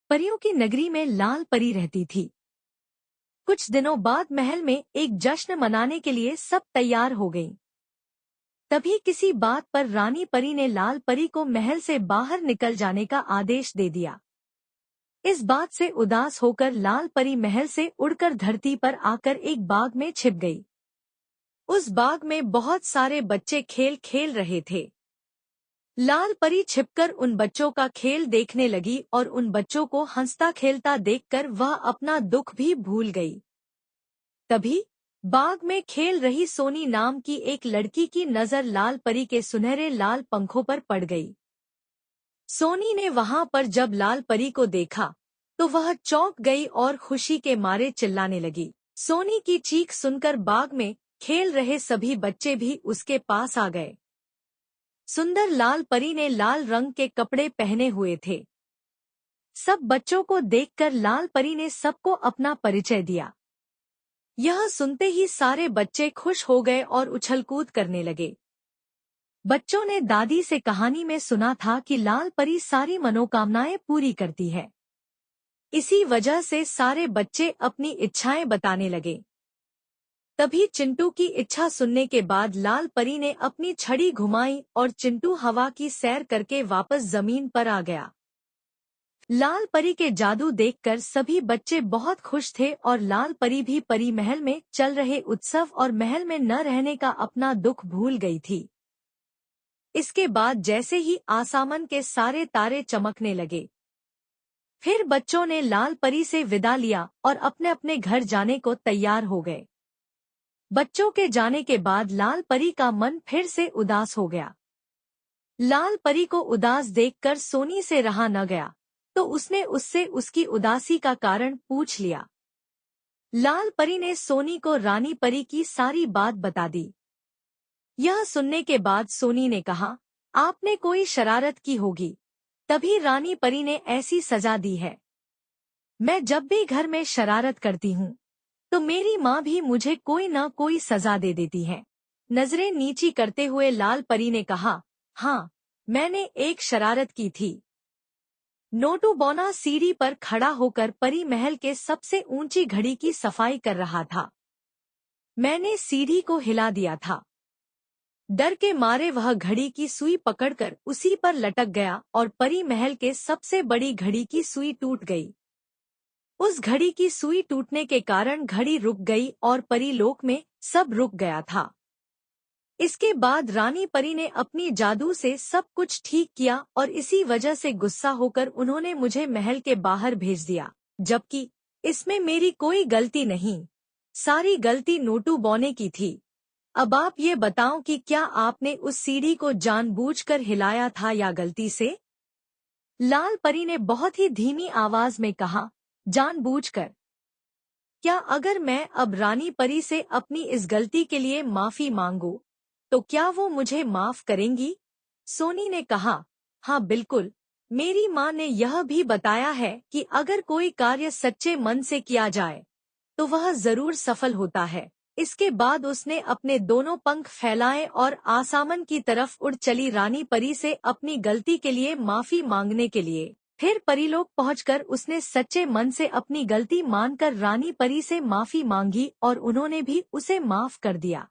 परियों की नगरी में लाल परी रहती थी। कुछ दिनों बाद महल में एक जश्न मनाने के लिए सब तैयार हो गईं। तभी किसी बात पर रानी परी ने लाल परी को महल से बाहर निकल जाने का आदेश दे दिया। इस बात से उदास होकर लाल परी महल से उड़कर धरती पर आकर एक बाग में छिप गई। उस बाग में बहुत सारे बच्चे खेल खेल रहे थे। लाल परी छिपकर उन बच्चों का खेल देखने लगी और उन बच्चों को हंसता खेलता देखकर वह अपना दुख भी भूल गई। तभी बाग में खेल रही सोनी नाम की एक लड़की की नजर लाल परी के सुनहरे लाल पंखों पर पड़ गई। सोनी ने वहां पर जब लाल परी को देखा तो वह चौंक गई और खुशी के मारे चिल्लाने लगी। सोनी की चीख सुनकर बाग में खेल रहे सभी बच्चे भी उसके पास आ गए। सुंदर लाल परी ने लाल रंग के कपड़े पहने हुए थे। सब बच्चों को देखकर लाल परी ने सबको अपना परिचय दिया। यह सुनते ही सारे बच्चे खुश हो गए और उछलकूद करने लगे। बच्चों ने दादी से कहानी में सुना था कि लाल परी सारी मनोकामनाएं पूरी करती है। इसी वजह से सारे बच्चे अपनी इच्छाएं बताने लगे। तभी चिंटू की इच्छा सुनने के बाद लाल परी ने अपनी छड़ी घुमाई और चिंटू हवा की सैर करके वापस जमीन पर आ गया। लाल परी के जादू देखकर सभी बच्चे बहुत खुश थे और लाल परी भी परी महल में चल रहे उत्सव और महल में न रहने का अपना दुख भूल गई थी। इसके बाद जैसे ही आसमान के सारे तारे चमकने लगे, फिर बच्चों ने लाल परी से विदा लिया और अपने अपने घर जाने को तैयार हो गए। बच्चों के जाने के बाद लाल परी का मन फिर से उदास हो गया। लाल परी को उदास देखकर सोनी से रहा न गया, तो उसने उससे उसकी उदासी का कारण पूछ लिया। लाल परी ने सोनी को रानी परी की सारी बात बता दी। यह सुनने के बाद सोनी ने कहा, आपने कोई शरारत की होगी, तभी रानी परी ने ऐसी सजा दी है। मैं जब भी घर में शरारत करती हूँ तो मेरी माँ भी मुझे कोई न कोई सजा दे देती है। नजरें नीची करते हुए लाल परी ने कहा, हाँ, मैंने एक शरारत की थी। नोटू बौना सीढ़ी पर खड़ा होकर परी महल के सबसे ऊंची घड़ी की सफाई कर रहा था। मैंने सीढ़ी को हिला दिया था। डर के मारे वह घड़ी की सुई पकड़कर उसी पर लटक गया और परी महल के सबसे बड़ी घड़ी की सुई टूट गई। उस घड़ी की सुई टूटने के कारण घड़ी रुक गई और परीलोक में सब रुक गया था। इसके बाद रानी परी ने अपनी जादू से सब कुछ ठीक किया और इसी वजह से गुस्सा होकर उन्होंने मुझे महल के बाहर भेज दिया, जबकि इसमें मेरी कोई गलती नहीं, सारी गलती नोटू बौने की थी। अब आप ये बताओ कि क्या आपने उस सीढ़ी को जानबूझकर हिलाया था या गलती से? लाल परी ने बहुत ही धीमी आवाज में कहा, जानबूझकर। क्या अगर मैं अब रानी परी से अपनी इस गलती के लिए माफी मांगूं, तो क्या वो मुझे माफ करेंगी? सोनी ने कहा, हाँ बिल्कुल, मेरी माँ ने यह भी बताया है कि अगर कोई कार्य सच्चे मन से किया जाए तो वह जरूर सफल होता है। इसके बाद उसने अपने दोनों पंख फैलाए और आसमान की तरफ उड़ चली रानी परी से अपनी गलती के लिए माफी मांगने के लिए। फिर परीलोक पहुंचकर उसने सच्चे मन से अपनी गलती मानकर रानी परी से माफी मांगी और उन्होंने भी उसे माफ कर दिया।